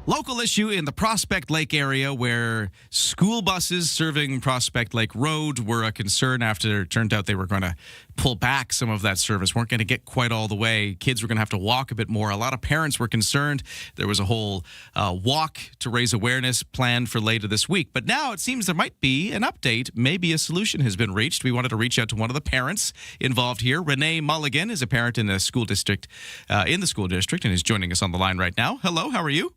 Local issue in the Prospect Lake area where school buses serving Prospect Lake Road were a concern after it turned out they were going to pull back some of that service, weren't going to get quite all the way. Kids were going to have to walk a bit more. A lot of parents were concerned. There was a whole walk to raise awareness planned for later this week. But now it seems there might be an update. Maybe a solution has been reached. We wanted to reach out to one of the parents involved here. Renee Mulligan is a parent in the school district, and is joining us on the line right now. Hello, how are you?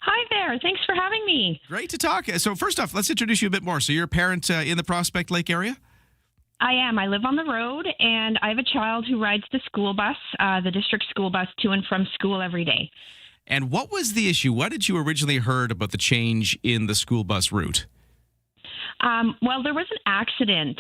Hi there. Thanks for having me. Great to talk. So first off, let's introduce you a bit more. So you're a parent in the Prospect Lake area? I am. I live on the road, and I have a child who rides the school bus, the district school bus, to and from school every day. And what was the issue? What did you originally heard about the change in the school bus route? Well, there was an accident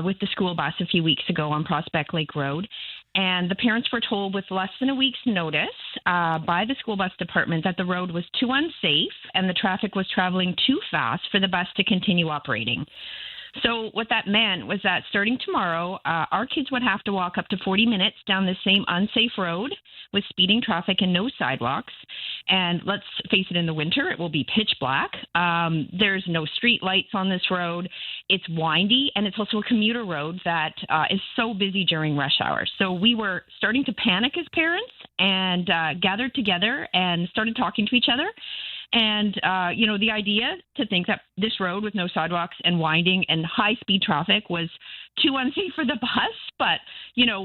with the school bus a few weeks ago on Prospect Lake Road, and the parents were told with less than a week's notice by the school bus department that the road was too unsafe and the traffic was traveling too fast for the bus to continue operating. So what that meant was that starting tomorrow, our kids would have to walk up to 40 minutes down the same unsafe road with speeding traffic and no sidewalks. And let's face it, in the winter, it will be pitch black. There's no street lights on this road. It's windy, and it's also a commuter road that is so busy during rush hour. So we were starting to panic as parents and gathered together and started talking to each other. And, the idea to think that this road with no sidewalks and winding and high-speed traffic was too unsafe for the bus, but,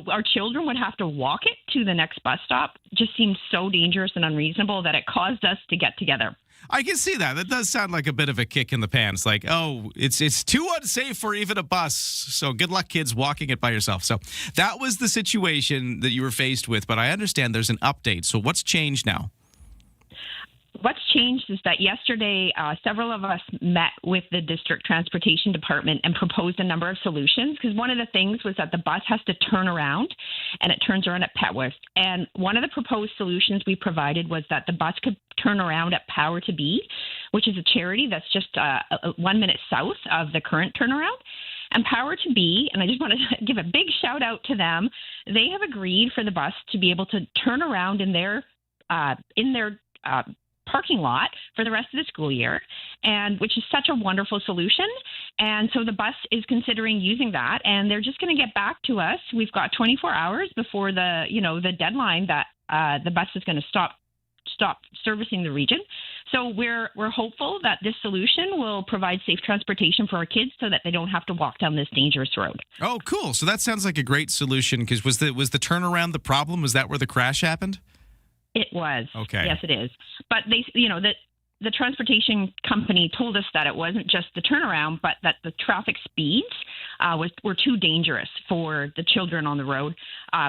our children would have to walk it to the next bus stop just seemed so dangerous and unreasonable that it caused us to get together. I can see that. That does sound like a bit of a kick in the pants. Like, oh, it's too unsafe for even a bus. So good luck, kids, walking it by yourself. So that was the situation that you were faced with. But I understand there's an update. So what's changed now? What's changed is that yesterday, several of us met with the district transportation department and proposed a number of solutions, because one of the things was that the bus has to turn around, and it turns around at Petworth. And one of the proposed solutions we provided was that the bus could turn around at Power to Be, which is a charity that's just 1 minute south of the current turnaround. And Power to Be, and I just want to give a big shout out to them, they have agreed for the bus to be able to turn around in their parking lot for the rest of the school year, and which is such a wonderful solution. And so the bus is considering using that, and they're just going to get back to us. We've got 24 hours before the deadline that the bus is going to stop servicing the region. So we're hopeful that this solution will provide safe transportation for our kids so that they don't have to walk down this dangerous road. Oh, cool. So that sounds like a great solution, because was the turnaround the problem? Was that where the crash happened? It was. Okay. Yes, it is. But they, the transportation company told us that it wasn't just the turnaround, but that the traffic speeds were too dangerous for the children on the road,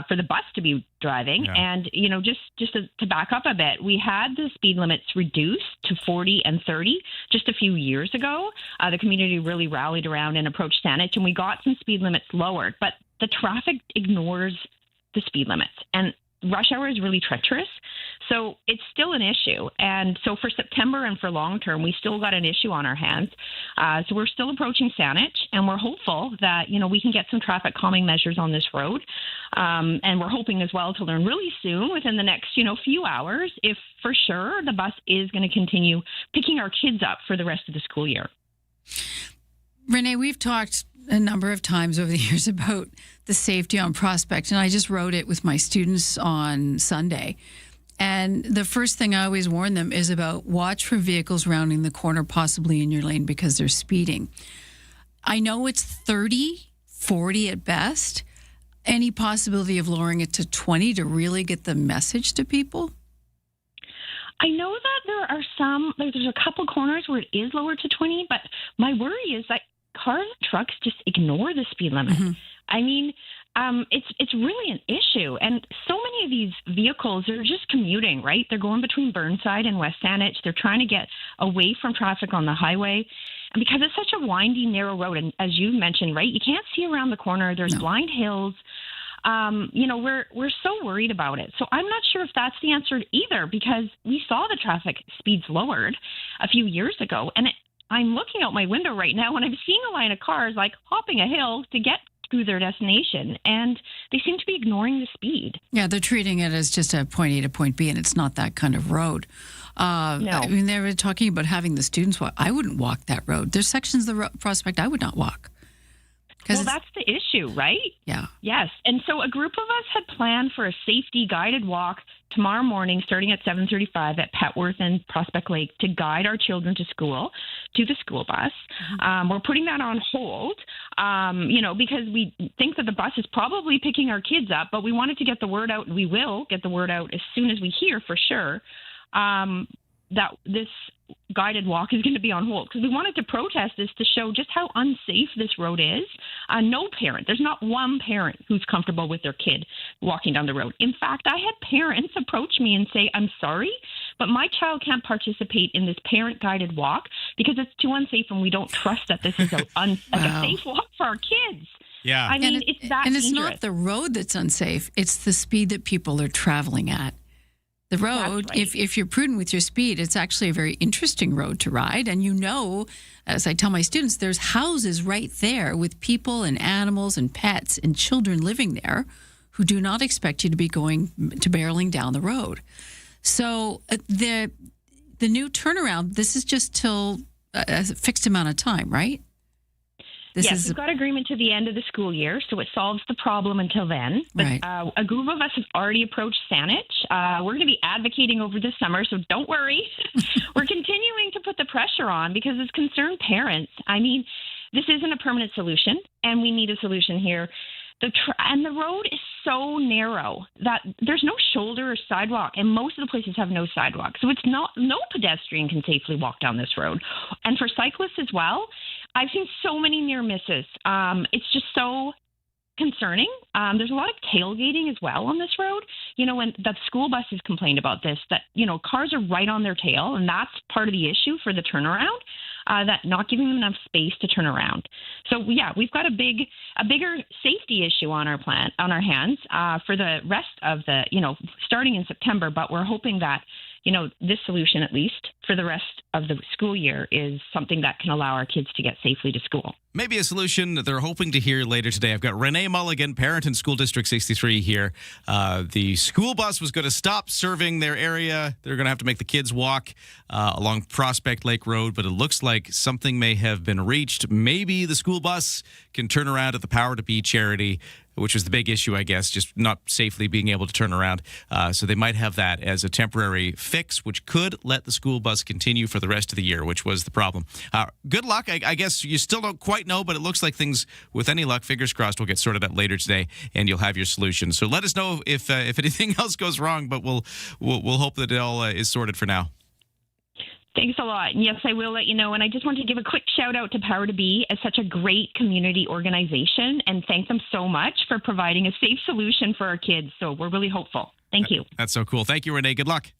for the bus to be driving. Yeah. And, just to back up a bit, we had the speed limits reduced to 40 and 30 just a few years ago. The community really rallied around and approached Saanich, and we got some speed limits lowered. But the traffic ignores the speed limits. And rush hour is really treacherous, so it's still an issue. And so for September and for long term, we still got an issue on our hands. So we're still approaching Saanich, and we're hopeful that, we can get some traffic calming measures on this road. And we're hoping as well to learn really soon, within the next, few hours, if for sure the bus is going to continue picking our kids up for the rest of the school year. Renee, we've talked a number of times over the years about the safety on Prospect, and I just wrote it with my students on Sunday. And the first thing I always warn them is about watch for vehicles rounding the corner, possibly in your lane, because they're speeding. I know it's 30, 40 at best. Any possibility of lowering it to 20 to really get the message to people? I know that there's a couple corners where it is lowered to 20, but my worry is that cars and trucks just ignore the speed limit. Mm-hmm. I mean, it's really an issue. And so many of these vehicles are just commuting, right? They're going between Burnside and West Saanich. They're trying to get away from traffic on the highway. And because it's such a windy, narrow road, and as you mentioned, right, you can't see around the corner. There's blind hills. We're so worried about it. So I'm not sure if that's the answer either, because we saw the traffic speeds lowered a few years ago, and I'm looking out my window right now and I'm seeing a line of cars like hopping a hill to get to their destination. And they seem to be ignoring the speed. Yeah, they're treating it as just a point A to point B, and it's not that kind of road. No. I mean, they were talking about having the students walk. I wouldn't walk that road. There's sections of the Prospect I would not walk. Well, that's the issue, right? Yeah. Yes. And so a group of us had planned for a safety guided walk tomorrow morning starting at 7:35 at Petworth and Prospect Lake to guide our children to school, to the school bus. We're putting that on hold, because we think that the bus is probably picking our kids up, but we wanted to get the word out, and we will get the word out as soon as we hear for sure that this guided walk is going to be on hold, because we wanted to protest this to show just how unsafe this road is. No parent, there's not one parent who's comfortable with their kid walking down the road. In fact, I had parents approach me and say, I'm sorry, but my child can't participate in this parent guided walk because it's too unsafe and we don't trust that this is a safe walk for our kids. Yeah. I mean, it's that and it's dangerous. not the road that's unsafe. It's the speed that people are traveling at. The road, right. if you're prudent with your speed, it's actually a very interesting road to ride. And as I tell my students, there's houses right there with people and animals and pets and children living there who do not expect you to be barreling down the road. So the new turnaround, this is just till a fixed amount of time, right? We've got agreement to the end of the school year, so it solves the problem until then. But Right. A group of us have already approached Saanich. We're going to be advocating over this summer, so don't worry. We're continuing to put the pressure on because as concerned parents, I mean, this isn't a permanent solution, and we need a solution here. And the road is so narrow that there's no shoulder or sidewalk, and most of the places have no sidewalk. So it's no pedestrian can safely walk down this road. And for cyclists as well, I've seen so many near misses. It's just so concerning. There's a lot of tailgating as well on this road. When the school buses complained about this, that, cars are right on their tail, and that's part of the issue for the turnaround, that not giving them enough space to turn around. So, yeah, we've got a bigger safety issue on our hands for the rest of the, starting in September, but we're hoping that, this solution, at least for the rest of the school year, is something that can allow our kids to get safely to school. Maybe a solution that they're hoping to hear later today. I've got Renee Mulligan, parent in School District 63 here. The school bus was going to stop serving their area. They're going to have to make the kids walk along Prospect Lake Road, but it looks like something may have been reached. Maybe the school bus can turn around at the Power to Be charity, which was the big issue, I guess, just not safely being able to turn around. So they might have that as a temporary fix, which could let the school bus continue for the rest of the year, which was the problem. Good luck. I guess you still don't quite know, but it looks like things, with any luck, fingers crossed, will get sorted out later today, and you'll have your solution. So let us know if anything else goes wrong, but we'll hope that it all is sorted for now. Thanks a lot. And yes, I will let you know. And I just want to give a quick shout out to Power to Be as such a great community organization and thank them so much for providing a safe solution for our kids. So we're really hopeful. Thank you. That's so cool. Thank you, Renee. Good luck.